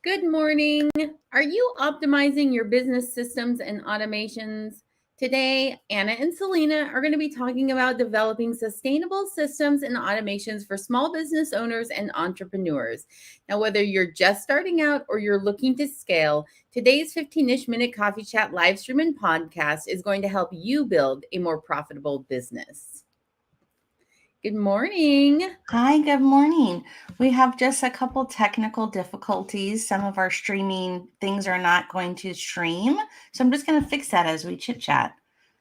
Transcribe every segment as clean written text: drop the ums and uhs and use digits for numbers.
Good morning. Are you optimizing your business systems and automations? Today, Anna and Selena are going to be talking about developing sustainable systems and automations for small business owners and entrepreneurs. Now, whether you're just starting out or you're looking to scale, today's 15-ish minute coffee chat live stream and podcast is going to help you build a more profitable business. Good morning. Hi, good morning. We have just a couple technical difficulties. Some of our streaming things are not going to stream. So I'm just going to fix that as we chit chat.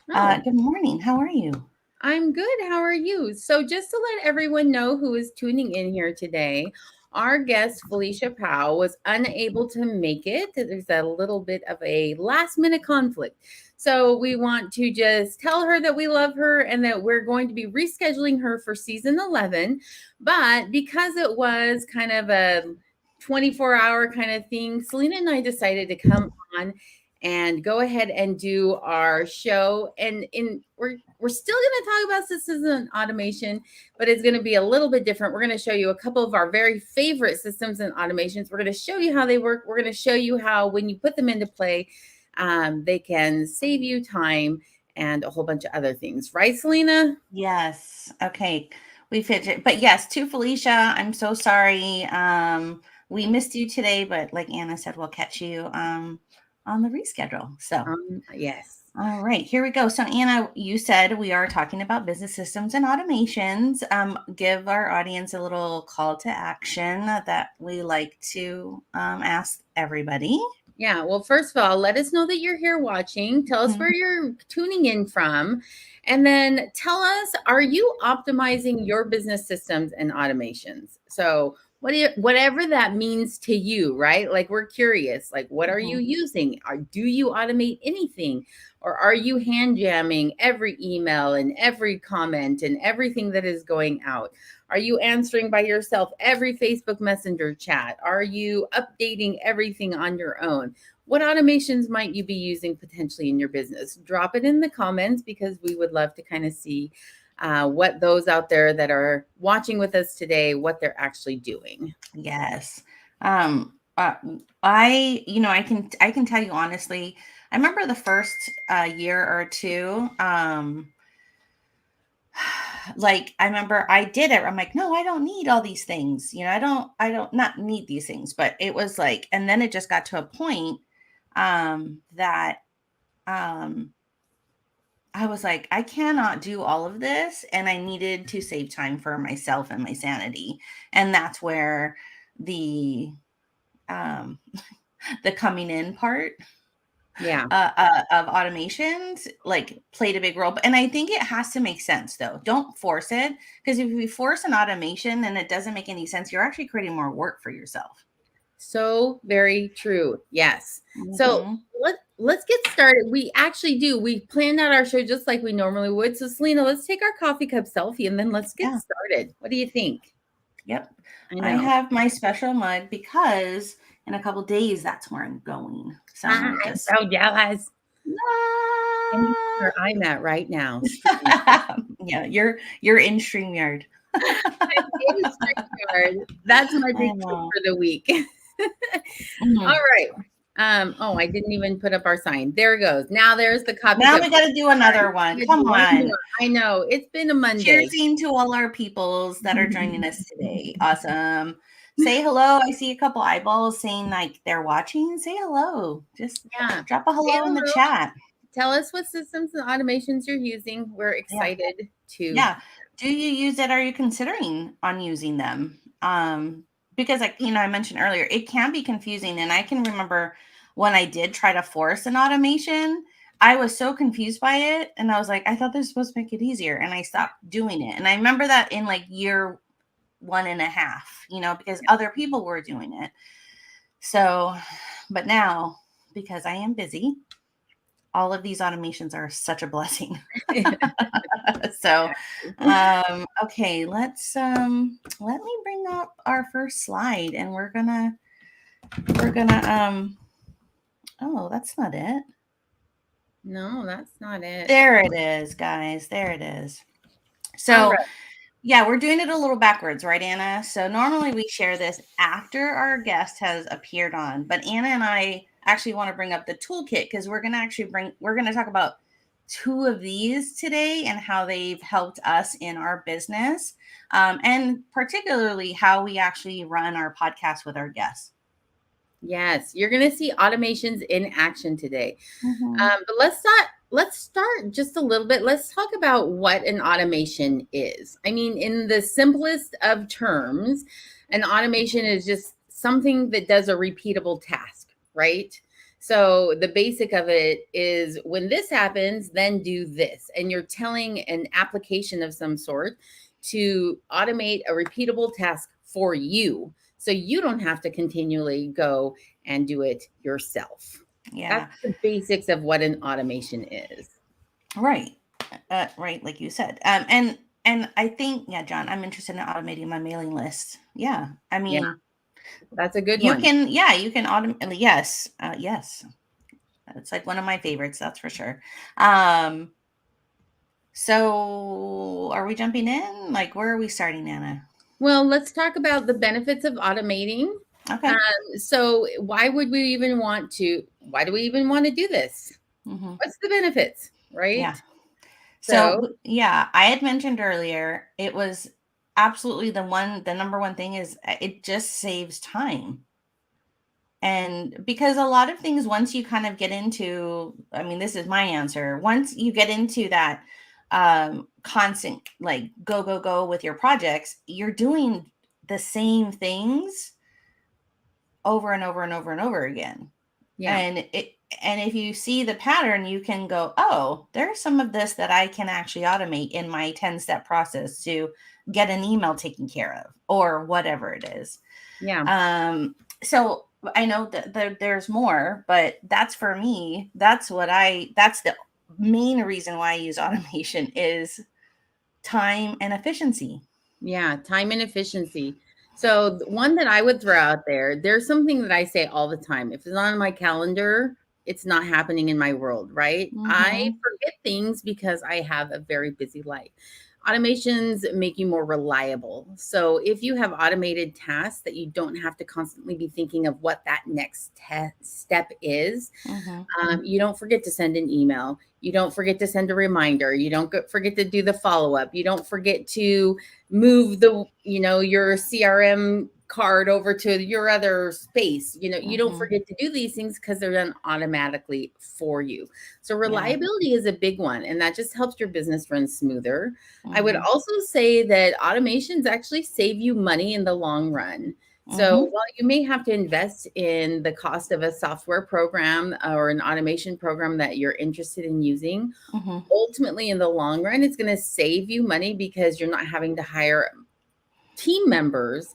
Good morning. How are you? I'm good. How are you? So, just to let everyone know who is tuning in here today, our guest, Phylicia Pough, was unable to make it. There's a little bit of a last minute conflict. So, we want to just tell her that we love her and that we're going to be rescheduling her for season 11. But because it was kind of a 24-hour kind of thing, Selena and I decided to come on and go ahead and do our show. And we're still going to talk about systems and automation, but it's going to be a little bit different. We're going to show you a couple of our very favorite systems and automations. We're going to show you how they work. We're going to show you how, when you put them into play, they can save you time and a whole bunch of other things. Right, Selena? Yes. Okay. We fidget. But yes, to Phylicia, I'm so sorry. We missed you today, but like Anna said, we'll catch you on the reschedule. So yes. All right, here we go. So Anna, you said we are talking about business systems and automations. Give our audience a little call to action that we like to ask everybody. Yeah, well, first of all, let us know that you're here watching. Tell us where you're tuning in from. And then tell us, are you optimizing your business systems and automations? So, whatever that means to you, right? Like, we're curious, like, what are you using? Do you automate anything? Or are you hand jamming every email and every comment and everything that is going out? Are you answering by yourself every Facebook Messenger chat? Are you updating everything on your own? What automations might you be using potentially in your business? Drop it in the comments because we would love to kind of see what those out there that are watching with us today, what they're actually doing. Yes. I can tell you honestly, I remember the first year or two, like I remember I did it. I'm like, no, I don't need all these things. I don't not need these things, but it was like, and then it just got to a point that I was like, I cannot do all of this. And I needed to save time for myself and my sanity. And that's where the the coming in part of automations like played a big role. And I think it has to make sense though. Don't force it, because if you force an automation and it doesn't make any sense, you're actually creating more work for yourself. So very true. Yes. So let's get started. We actually do. We planned out our show just like we normally would. So Selena, let's take our coffee cup selfie and then let's get started. What do you think? Yep. I have my special mug because in a couple days that's where I'm going. So I'm so jealous. And where I'm at right now. Yeah, you're in StreamYard. In StreamYard. That's my big tip for the week. All right. I didn't even put up our sign. There it goes. Now there's the copy. Now we got to do another one. Come on. I know. It's been a Monday. Cheersing to all our peoples that are joining us today. Awesome. Say hello. I see a couple eyeballs saying like they're watching. Say hello. Just drop a hello in the chat. Tell us what systems and automations you're using. We're excited to. Yeah. Do you use it? Are you considering on using them? Because like, I mentioned earlier, it can be confusing. And I can remember when I did try to force an automation, I was so confused by it. And I was like, I thought this was supposed to make it easier. And I stopped doing it. And I remember that in like year 1.5, because other people were doing it. So, but now, because I am busy, all of these automations are such a blessing. So, okay, let me bring up our first slide and we're gonna, oh, that's not it. No, that's not it. There it is, guys. There it is. So Yeah, we're doing it a little backwards, right, Anna? So normally we share this after our guest has appeared on, but Anna and I actually want to bring up the toolkit because we're going to talk about two of these today and how they've helped us in our business, and particularly how we actually run our podcast with our guests. Yes, you're going to see automations in action today. Mm-hmm. But let's start just a little bit. Let's talk about what an automation is. I mean, in the simplest of terms, an automation is just something that does a repeatable task, right? So the basic of it is when this happens, then do this. And you're telling an application of some sort to automate a repeatable task for you. So you don't have to continually go and do it yourself. Yeah, That's the basics of what an automation is. right. Right, like you said. And I think, yeah, John, I'm interested in automating my mailing list. Yeah, I Yeah, mean, that's a good one. you can automate. Yes, yes, it's like one of my favorites, that's for sure. Um, so are we jumping in? Like, where are we starting, Anna? Well, let's talk about the benefits of automating. Okay. So why do we even want to do this? Hmm. What's the benefits, right? Yeah. So So, yeah, I had mentioned earlier it was absolutely the number one thing is it just saves time. And because a lot of things, once you kind of get into, I mean, this is my answer. Once you get into that constant, like, go, go, go with your projects, you're doing the same things over and over and over and over again. yeah, And if you see the pattern, you can go, oh, there's some of this that I can actually automate in my 10-step process to get an email taken care of or whatever it is. yeah. So I know that there's more, but that's for me. That's the main reason why I use automation is time and efficiency. Yeah, time and efficiency. So, one that I would throw out there, there's something that I say all the time. If it's on my calendar, it's not happening in my world, right? I Mm-hmm. forget things because I have a very busy life. Automations make you more reliable. So, if you have automated tasks that you don't have to constantly be thinking of what that next step is, Mm-hmm. you don't forget to send an email. You don't forget to send a reminder. You don't forget to do the follow up. You don't forget to move your CRM card over to your other space. You don't Mm-hmm. forget to do these things because they're done automatically for you. So Yeah. reliability is a big one, and that just helps your business run smoother. I would Mm-hmm. also say that automations actually save you money in the long run. So Mm-hmm. while you may have to invest in the cost of a software program or an automation program that you're interested in using, Mm-hmm. ultimately in the long run, it's going to save you money because you're not having to hire team members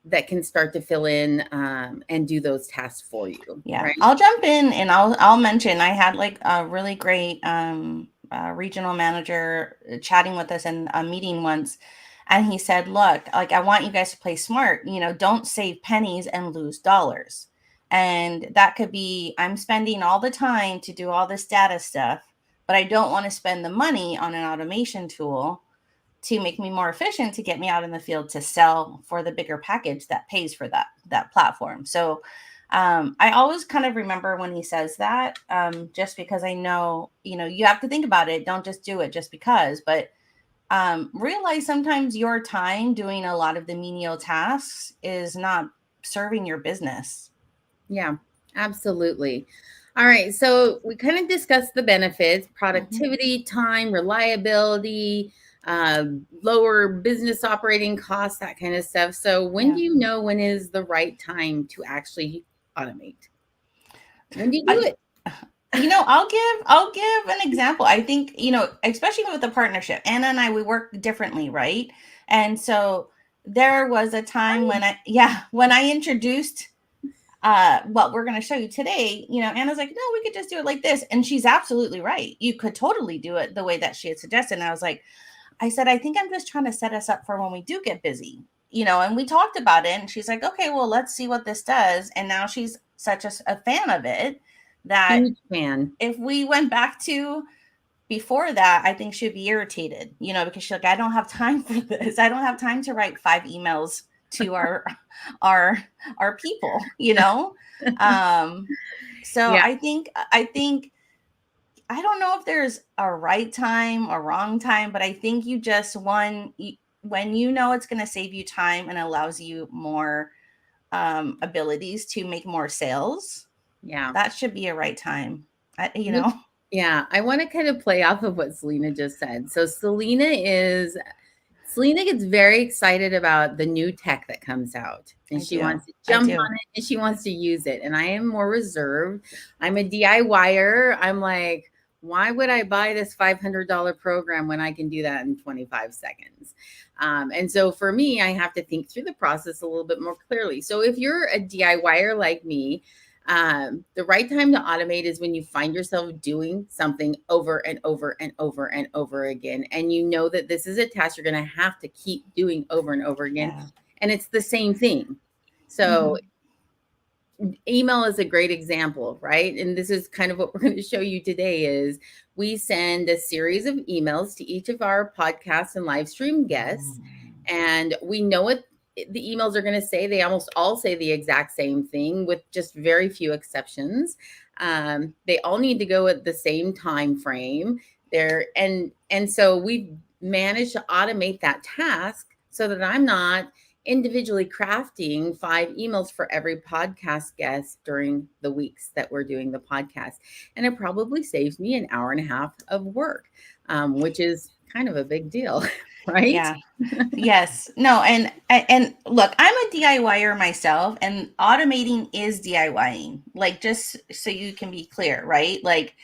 that can start to fill in and do those tasks for you, Yeah, right? I'll jump in and I'll mention I had like a really great regional manager chatting with us in a meeting once, and he said, "Look, like I want you guys to play smart. You know, don't save pennies and lose dollars." And that could be I'm spending all the time to do all this data stuff, but I don't want to spend the money on an automation tool to make me more efficient to get me out in the field to sell for the bigger package that pays for that platform. So I always kind of remember when he says that, just because I know, you have to think about it. Don't just do it just because, but realize sometimes your time doing a lot of the menial tasks is not serving your business. Yeah, absolutely. All right. So we kind of discussed the benefits: Hmm. productivity, time, reliability, lower business operating costs, that kind of stuff. So when Yeah. do you know when is the right time to actually automate? When do you do I, it? I'll give an example. I think, especially with the partnership, Anna and I, we work differently, right? And so there was a time when I introduced what we're going to show you today. Anna's like, no, we could just do it like this. And she's absolutely right. You could totally do it the way that she had suggested. And I said, I think I'm just trying to set us up for when we do get busy, and we talked about it. And she's like, okay, well, let's see what this does. And now she's such a fan of it that Huge fan. if we went back to before that, I think she'd be irritated, because she's like, I don't have time for this. I don't have time to write 5 emails to our our people, Um, so Yeah. I think I don't know if there's a right time or wrong time, but I think you just when it's going to save you time and allows you more abilities to make more sales, Yeah. that should be a right time. I, you You know, Yeah, I wanna kind of play off of what Selena just said. So Selena gets very excited about the new tech that comes out, and I she do. wants to I jump do. on it, and she wants to use it, and I am more reserved. I'm a DIYer. I'm like, "Why would I buy this $500 program when I can do that in 25 seconds?" And so for me, I have to think through the process a little bit more clearly. So if you're a DIYer like me, the right time to automate is when you find yourself doing something over and over and over and over again. And you know that this is a task you're going to have to keep doing over and over again. Yeah. And it's the same thing. So, Mhm. email is a great example, right? And this is kind of what we're going to show you today is we send a series of emails to each of our podcast and live stream guests, and we know what the emails are going to say. They almost all say the exact same thing with just very few exceptions. They all need to go at the same time frame there, and so we've managed to automate that task so that I'm not individually crafting 5 emails for every podcast guest during the weeks that we're doing the podcast. And it probably saves me an hour and a half of work, which is kind of a big deal, right? Yeah. Yes. No, and look, I'm a DIYer myself, and automating is DIYing. Like, just so you can be clear, right? Like,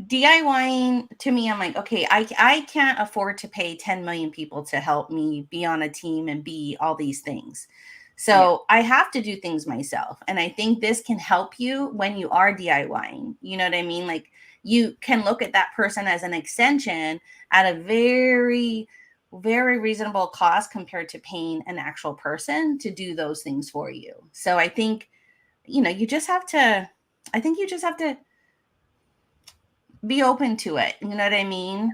DIYing to me, I'm like, okay, I can't afford to pay 10 million people to help me be on a team and be all these things. Yeah. So I have to do things myself. And I think this can help you when you are DIYing. You know what I mean? Like, you can look at that person as an extension at a very, very reasonable cost compared to paying an actual person to do those things for you. So I think, you just have to, I think you just have to be open to it, you know what I mean?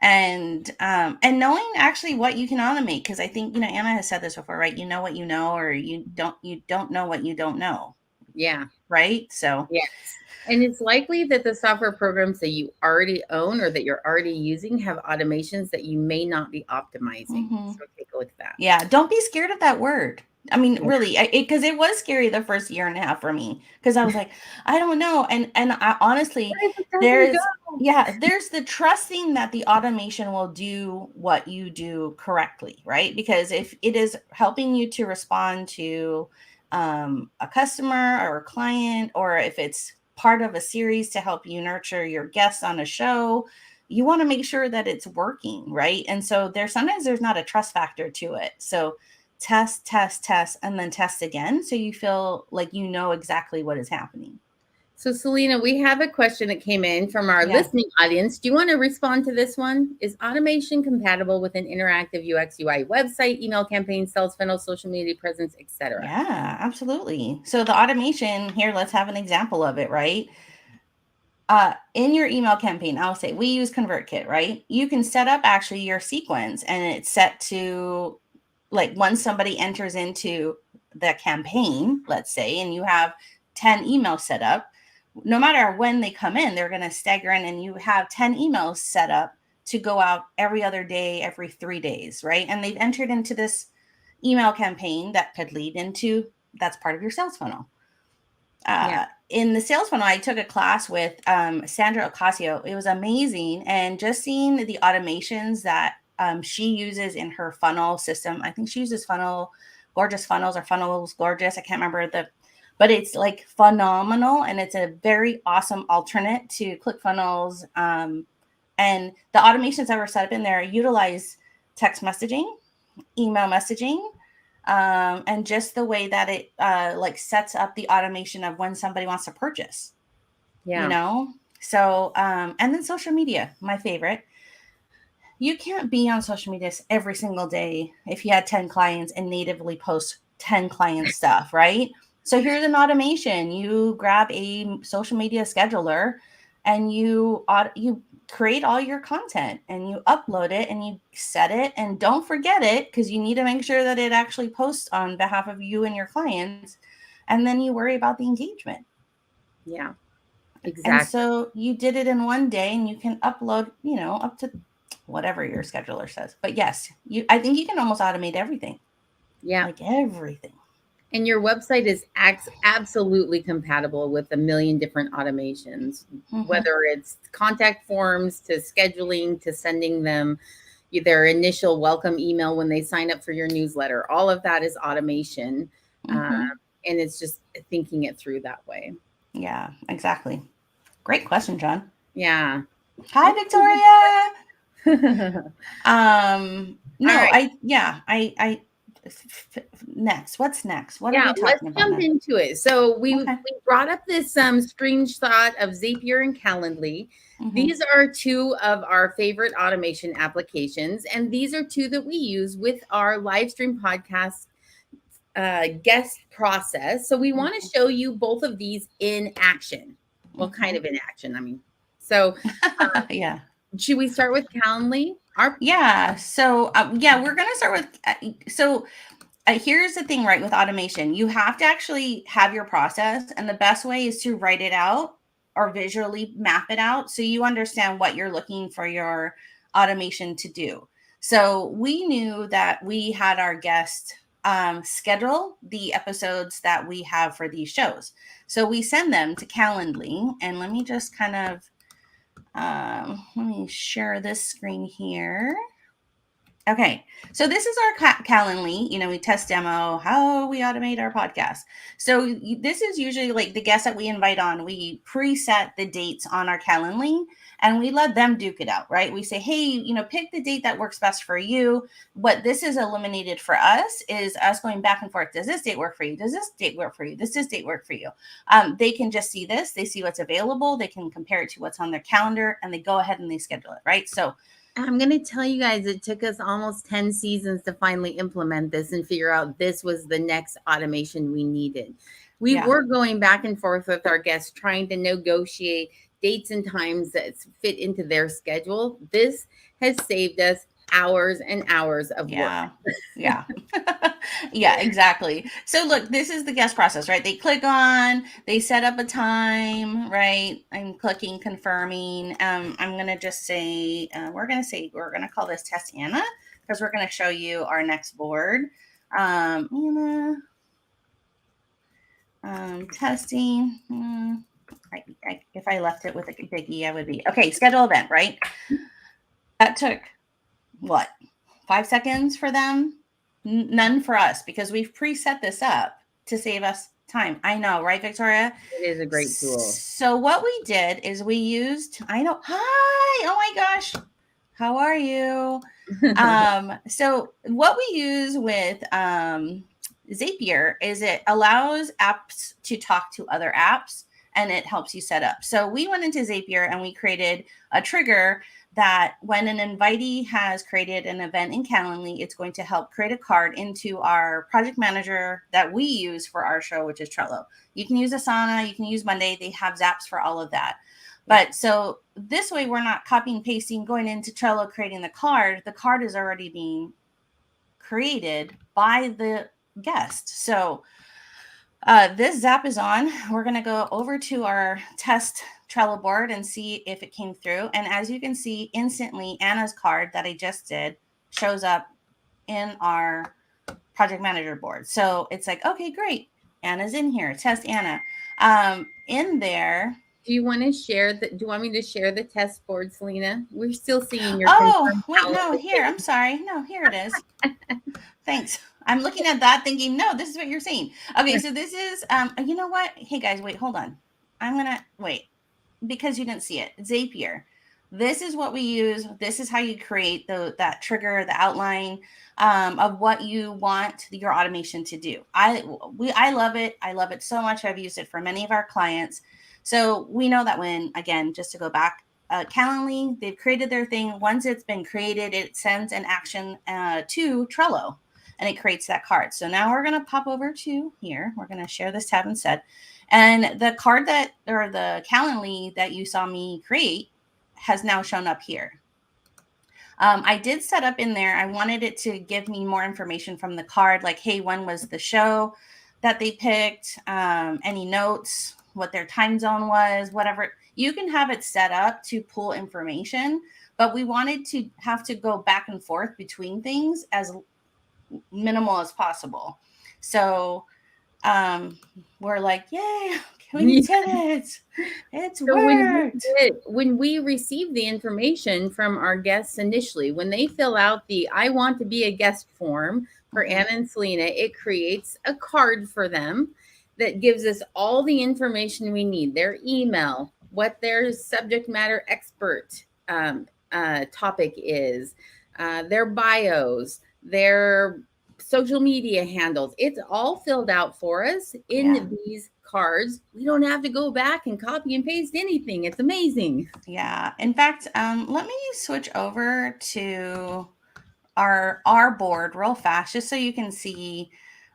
And knowing actually what you can automate, because I think, Anna has said this before, right? You know what you know, or you don't know what you don't know, Yeah. right? So Yes. And it's likely that the software programs that you already own or that you're already using have automations that you may not be optimizing. mhm. So take a look at that. Yeah, don't be scared of that word. I mean, Yeah. really, because it was scary the first year and a half for me, because I was like, I don't know, and I honestly, What if it doesn't there's go? yeah, there's the trusting that the automation will do what you do correctly, right? Because if it is helping you to respond to a customer or a client, or if it's part of a series to help you nurture your guests on a show, you want to make sure that it's working, right? And so there's not a trust factor to it. So test, test, test, and then test again, so you feel like you know exactly what is happening. So, Selena, we have a question that came in from our Yeah. listening audience. Do you want to respond to this one? Is automation compatible with an interactive UX UI website, email campaign, sales funnel, social media presence, etc.? Yeah, absolutely. So the automation here, let's have an example of it, right? In your email campaign, I'll say we use ConvertKit, right? You can set up actually your sequence, and it's set to, like, once somebody enters into the campaign, let's say, and you have 10 emails set up, no matter when they come in, they're going to stagger in, and you have 10 emails set up to go out every other day, every 3 days, right? And they've entered into this email campaign that could lead into, that's part of your sales funnel. Yeah. In the sales funnel, I took a class with Sandra Ocasio. It was amazing. And just seeing the automations that she uses in her funnel system. I think she uses gorgeous funnels, or funnels gorgeous. I can't remember but it's like phenomenal. And it's a very awesome alternate to ClickFunnels. And the automations that were set up in there utilize text messaging, email messaging, and just the way that it like sets up the automation of when somebody wants to purchase, you Yeah. know? So, and then social media, my favorite. You can't be on social media every single day if you had 10 clients and natively post 10 client stuff, right? So here's an automation. You grab a social media scheduler, and you create all your content and you upload it and you set it, and don't forget it, because you need to make sure that it actually posts on behalf of you and your clients. And then you worry about the engagement. Yeah, And exactly. so you did it in one day, and you can upload, up to whatever your scheduler says. But yes, I think you can almost automate everything, Yeah. like everything. And your website is absolutely compatible with a million different automations, Mm-hmm. whether it's contact forms to scheduling to sending them their initial welcome email when they sign up for your newsletter. All of that is automation. Um, Mm-hmm. and it's just thinking it through that way. Yeah, exactly. Great question, John. Yeah. Hi, That's a Victoria. good question. All No, right. next. What's next? What are Yeah, we let's talking about jump now? into it. So we Okay. brought up this screenshot of Zapier and Calendly. Mm-hmm. These are two of our favorite automation applications, and these are two that we use with our live stream podcast guest process. So we want to show you both of these in action. Well, kind Mm-hmm. of in action. I mean, so Yeah. should we start with Calendly? Our Yeah. So, we're going to start with, here's the thing, right? With automation, you have to actually have your process. And the best way is to write it out or visually map it out so you understand what you're looking for your automation to do. So we knew that we had our guest schedule the episodes that we have for these shows. So we send them to Calendly. And let me just kind of, let me share this screen here. Okay, so this is our Calendly. We test demo how we automate our podcast. So this is usually like the guests that we invite on. We preset the dates on our Calendly, and we let them duke it out, right? We say, hey, pick the date that works best for you. What this is eliminated for us is us going back and forth. Does this date work for you? Does this date work for you? Does this date work for you? They can just see this. They see what's available. They can compare it to what's on their calendar, and they go ahead and they schedule it, right? So I'm going to tell you guys, it took us almost 10 seasons to finally implement this and figure out this was the next automation we needed. We yeah. were going back and forth with our guests, trying to negotiate dates and times that fit into their schedule. This has saved us hours and hours of work. Yeah. Yeah. Yeah, exactly. So look, this is the guest process, right? They click on, they set up a time, right? I'm clicking confirming. I'm going to just say, we're going to call this test Anna, because we're going to show you our next board. Anna, testing. If I left it with a big E, I would be, okay, schedule event, right? That took what, 5 seconds for them? None for us, because we've preset this up to save us time. I know, right, Victoria? It is a great tool. So what we did is we used, I know, hi, oh my gosh, how are you? So what we use with Zapier is it allows apps to talk to other apps, and it helps you set up. So we went into Zapier and we created a trigger that when an invitee has created an event in Calendly, it's going to help create a card into our project manager that we use for our show, which is Trello. You can use Asana, you can use Monday. They have Zaps for all of that. But so this way, we're not copying, pasting, going into Trello, creating the card. The card is already being created by the guest. So this Zap is on. We're going to go over to our test Trello board and see if it came through. And as you can see, instantly Anna's card that I just did shows up in our project manager board. So it's like, okay, great. Anna's in here. Test Anna. In there. Do you want to share the? Do you want me to share the test board, Selena? We're still seeing your Oh, confirmed wait, no, Calendly here. I'm sorry. No, here it is. Thanks. I'm looking at that thinking, no, this is what you're saying. Okay, so this is, you know what? Hey guys, wait, hold on. I'm going to wait, because you didn't see it. Zapier. This is what we use. This is how you create that trigger, the outline of what you want your automation to do. I love it. I love it so much. I've used it for many of our clients. So we know that when, again, just to go back, Calendly, they've created their thing. Once it's been created, it sends an action to Trello, and it creates that card. So now we're going to pop over to here. We're going to share this tab instead. And the card or the Calendly that you saw me create has now shown up here. I did set up in there, I wanted it to give me more information from the card, like, hey, when was the show that they picked, any notes, what their time zone was, whatever. You can have it set up to pull information, but we wanted to have to go back and forth between things as minimal as possible. So we're like, yay, we did it. It's So worked. when we receive the information from our guests initially, when they fill out the "I want to be a guest" form for Mhm. Anna and Selena, it creates a card for them that gives us all the information we need: their email, what their subject matter expert topic is, their bios, their social media handles. It's all filled out for us Yeah. in these cards. We don't have to go back and copy and paste anything. It's amazing. Yeah. In fact, let me switch over to our board real fast, just so you can see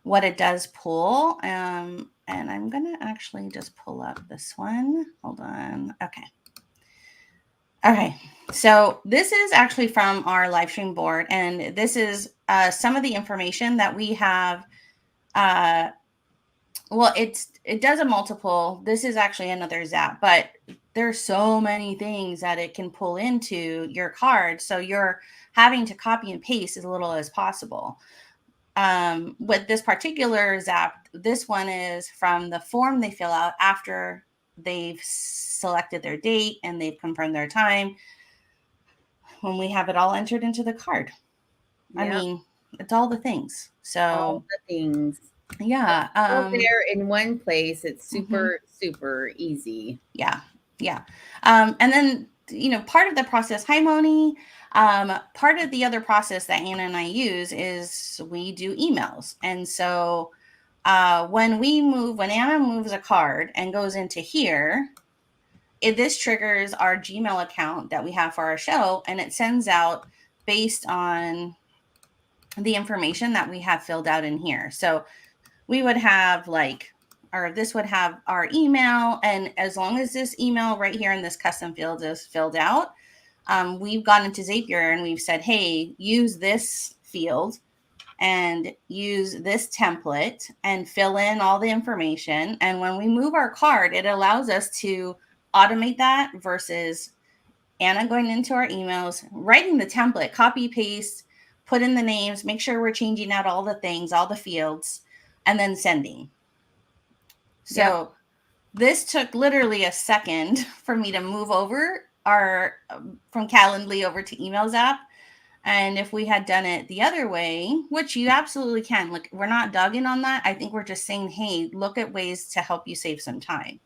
what it does pull. And I'm gonna actually just pull up this one. Hold on. Okay. Okay. So this is actually from our live stream board, and this is some of the information that we have. Well, it does a multiple. This is actually another zap, but there's so many things that it can pull into your card. So you're having to copy and paste as little as possible. With this particular zap, this one is from the form they fill out after they've selected their date and they've confirmed their time, when we have it all entered into the card. I Yep. mean, it's all the things. All So the things. yeah. All there in one place. It's Mhm. super easy. Yeah. Yeah. And then, part of the process, hi, Moni. Part of the other process that Anna and I use is we do emails. And so when Anna moves a card and goes into here, this triggers our Gmail account that we have for our show, and it sends out based on the information that we have filled out in here. So we would have this would have our email, and as long as this email right here in this custom field is filled out, we've gone into Zapier and we've said, hey, use this field and use this template and fill in all the information. And when we move our card, it allows us to automate that versus Anna going into our emails, writing the template, copy, paste, put in the names, make sure we're changing out all the things, all the fields, and then sending. Yep. So this took literally a second for me to move over from Calendly over to Emails app. And if we had done it the other way, which you absolutely can, like, we're not dogging on that. I think we're just saying, hey, look at ways to help you save some time.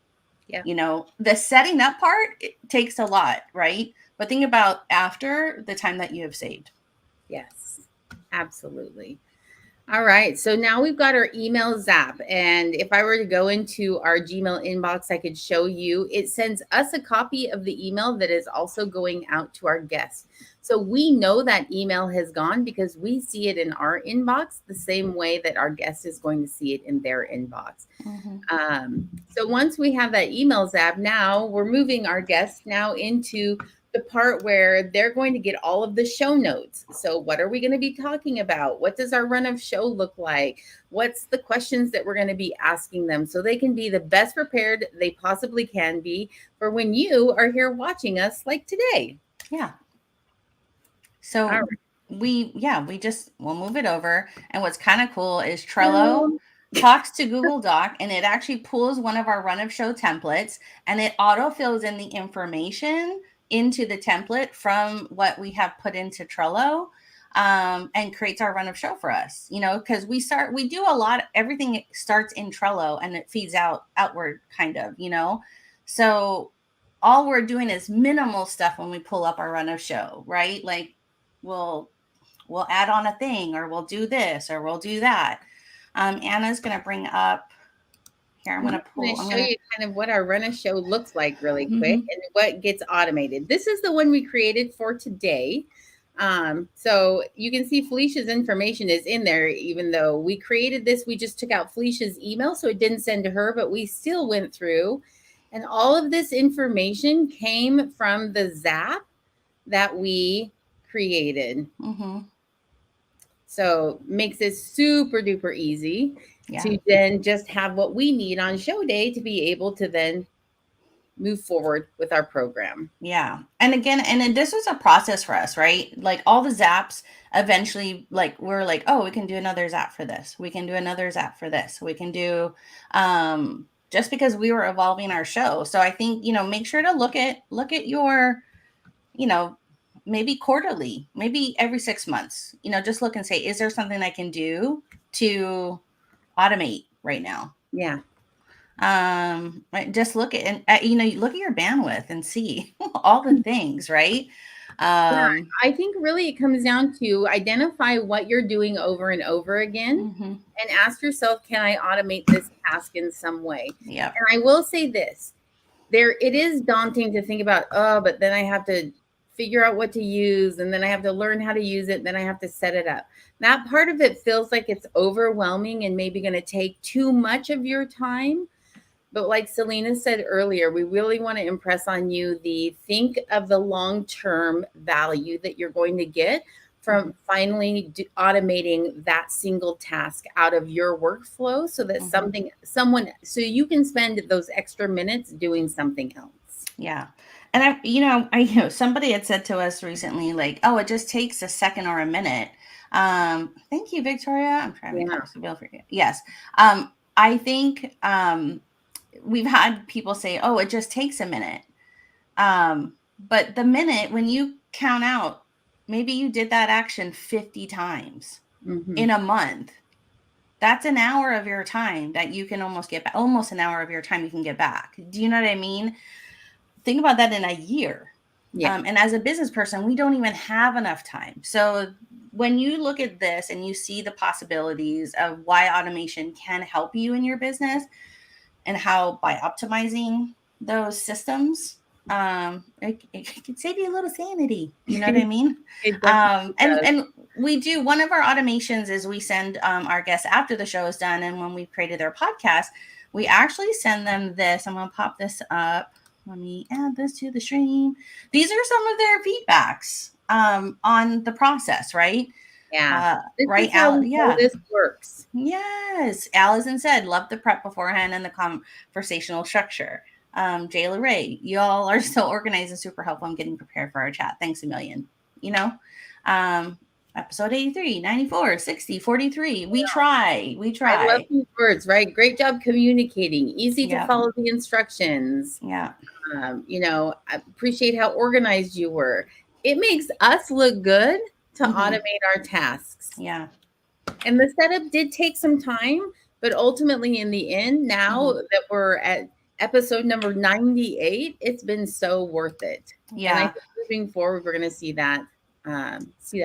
Yeah. The setting up part, it takes a lot, right? But think about after the time that you have saved. Yes. Absolutely. All right. So now we've got our email zap. And if I were to go into our Gmail inbox, I could show you. It sends us a copy of the email that is also going out to our guests. So we know that email has gone because we see it in our inbox the same way that our guest is going to see it in their inbox. So once we have that email zap, now we're moving our guests now into the part where they're going to get all of the show notes. So what are we going to be talking about? What does our run of show look like? What's the questions that we're going to be asking them so they can be the best prepared they possibly can be for when you are here watching us like today? Yeah. So All we'll move it over. And what's kind of cool is Trello talks to Google Doc, and it actually pulls one of our run of show templates, and it auto fills in the information into the template from what we have put into Trello, and creates our run of show for us, because we do a lot, everything starts in Trello and it feeds outward kind of, so all we're doing is minimal stuff when we pull up our run of show, right? Like we'll add on a thing, or we'll do this, or we'll do that. Anna's going to bring up here. I'm going to show you kind of what our run of show looks like really quick Mhm. and what gets automated. This is the one we created for today. So you can see Phylicia's information is in there, even though we created this, we just took out Phylicia's email, so it didn't send to her, but we still went through And all of this information came from the Zap that we created. Mm-hmm. So makes it super duper easy Yeah. to then just have what we need on show day to be able to then move forward with our program. Yeah. And again, and then this was a process for us, right? Like all the zaps eventually, like we're like, oh, we can do another zap for this. We can do another zap for this. We can do just because we were evolving our show. So I think, make sure to look at your, you know, maybe quarterly, maybe every 6 months, just look and say, is there something I can do to automate right now? Yeah. Right, just look at, and look at your bandwidth and see all the things, right? Yeah, um I think really it comes down to identify what you're doing over and over again mhm, and ask yourself, can I automate this task in some way? yep. And I will say this, there it is daunting to think about, oh, but then I have to figure out what to use and then I have to learn how to use it, then I have to set it up. That part of it feels like it's overwhelming and maybe going to take too much of your time. But like Selena said earlier, we really want to impress on you the think of the long-term value that you're going to get Mhm, from finally automating that single task out of your workflow so that mhm, so you can spend those extra minutes doing something else. yeah. And somebody had said to us recently, like, oh, it just takes a second or a minute. Thank you, Victoria. I'm trying to make Yeah. copies available for you. Yes. I think we've had people say, oh, it just takes a minute. But the minute, when you count out, maybe you did that action 50 times Hmm. in a month. That's an hour of your time that you can almost get back, almost an hour of your time you can get back. Do you know what I mean? Think about that in a year. Yeah. And as a business person, we don't even have enough time. So when you look at this and you see the possibilities of why automation can help you in your business, and how by optimizing those systems, it can save you a little sanity. You know what I mean? It definitely does. And we do, one of our automations is we send our guests after the show is done, and when we've created their podcast, we actually send them this. I'm going to pop this up. Let me add this to the stream. These are some of their feedbacks on the process, right? Yeah. This Right, is how Al? we know Yeah. this works. Yes. Allison said, love the prep beforehand and the conversational structure. Jayla Ray, y'all are so organized and super helpful. I'm getting prepared for our chat. Thanks a million. You know, um, episode 83, 94, 60, 43. We try. We I love try. these words, right? Great job communicating, easy to Yeah. follow the instructions. Yeah. I appreciate how organized you were. It makes us look good to Mm-hmm. automate our tasks. Yeah. And the setup did take some time, but ultimately, in the end, now Mm-hmm. that we're at episode number 98, it's been so worth it. And I Yeah. think moving forward, we're going to see that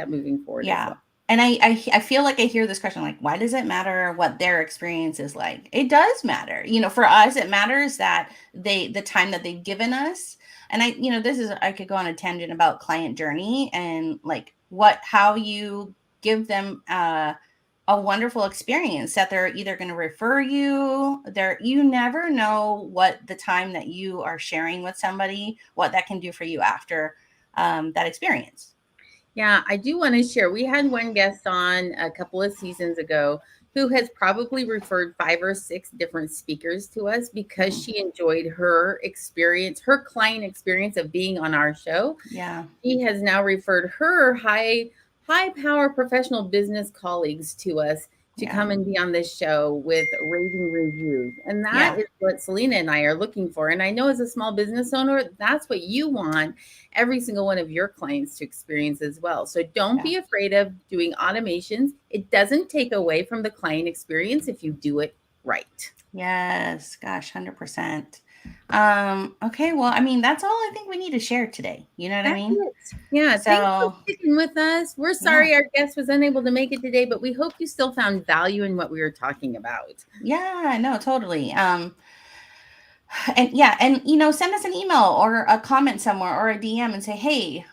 moving forward as Yeah. well. And I feel like I hear this question, like, why does it matter what their experience is like? It does matter. For us, it matters that the time that they've given us. And I could go on a tangent about client journey and like how you give them a wonderful experience that they're either going to refer you never know what the time that you are sharing with somebody, what that can do for you after that experience. Yeah, I do want to share. We had one guest on a couple of seasons ago who has probably referred 5 or 6 different speakers to us because Mhm. she enjoyed her experience, her client experience of being on our show. Yeah. She has now referred her high power professional business colleagues to us to Yeah. come and be on this show with raving reviews. And that Yeah. is what Selena and I are looking for. And I know as a small business owner, that's what you want every single one of your clients to experience as well. So don't Yeah. be afraid of doing automations. It doesn't take away from the client experience if you do it right. Yes. Gosh, 100%. Okay. Well, that's all I think we need to share today. You know what I That's mean? it. Yeah, thanks for So, sticking with us. We're yeah. sorry our guest was unable to make it today, but we hope you still found value in what we were talking about. Yeah, no, totally. And yeah, and send us an email or a comment somewhere or a DM and say, hey,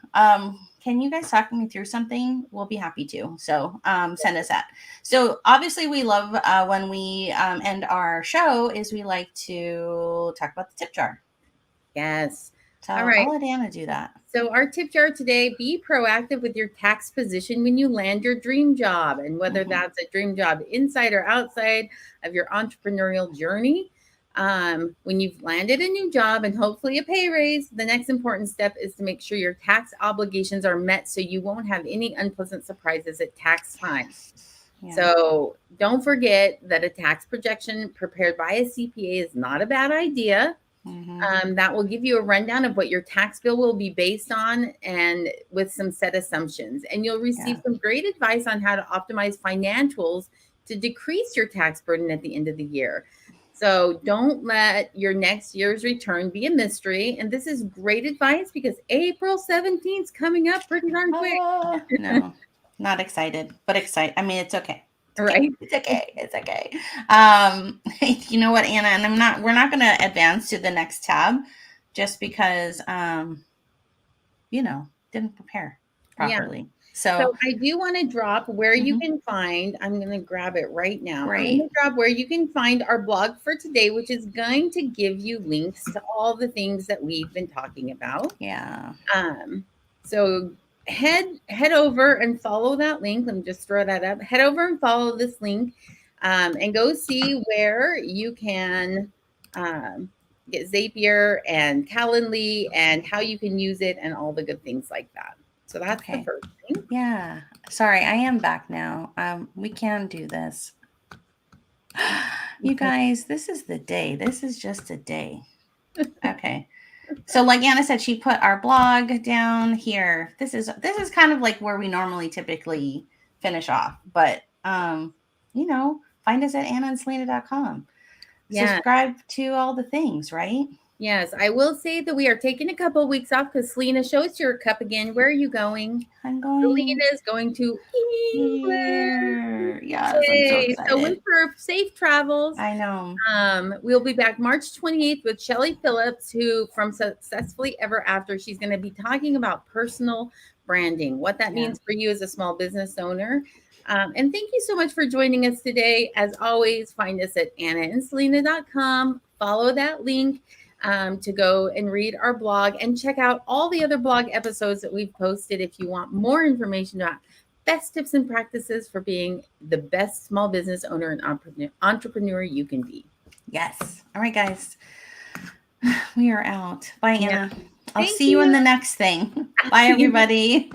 can you guys talk me through something? We'll be happy to. So send us that. So obviously we love when we end our show is we like to talk about the tip jar. Yes. So All right. I'll let Anna do that. So our tip jar today, be proactive with your tax position when you land your dream job. And whether that's a dream job inside or outside of your entrepreneurial journey, when you've landed a new job and hopefully a pay raise, the next important step is to make sure your tax obligations are met so you won't have any unpleasant surprises at tax time. Yeah. So don't forget that a tax projection prepared by a CPA is not a bad idea. That will give you a rundown of what your tax bill will be based on and with some set assumptions. And you'll receive some great advice on how to optimize financials to decrease your tax burden at the end of the year. So don't let your next year's return be a mystery. And this is great advice because April 17th is coming up pretty darn quick. No, not excited, but excited. I mean, it's okay. It's okay. Right. It's okay. It's okay. You know what, Anna, and we're not going to advance to the next tab just because, didn't prepare properly. Yeah. So I do want to drop where you can find, I'm going to grab it right now. Great. I'm going to drop where you can find our blog for today, which is going to give you links to all the things that we've been talking about. Yeah. So head over and follow that link. Let me just throw that up. Head over and follow this link and go see where you can get Zapier and Calendly and how you can use it and all the good things like that. So that's the first thing. Yeah. Sorry, I am back now. We can do this. You guys, this is the day. This is just a day. Okay. So like Anna said, she put our blog down here. This is kind of like where we normally typically finish off. But find us at annaandselena.com. Yeah. Subscribe to all the things, right? Yes, I will say that we are taking a couple of weeks off because Selena, show us your cup again. Where are you going? I'm going. Selena is going to England. Yes, I'm so excited. So for safe travels. I know. We'll be back March 28th with Shelly Phillips, who from Successfully Ever After. She's going to be talking about personal branding, what that means for you as a small business owner. And thank you so much for joining us today. As always, find us at annaandselena.com. Follow that link to go and read our blog and check out all the other blog episodes that we've posted if you want more information about best tips and practices for being the best small business owner and entrepreneur you can be. Yes. All right, guys. We are out. Bye, Anna. I'll Thank see you in the next thing. Bye, everybody.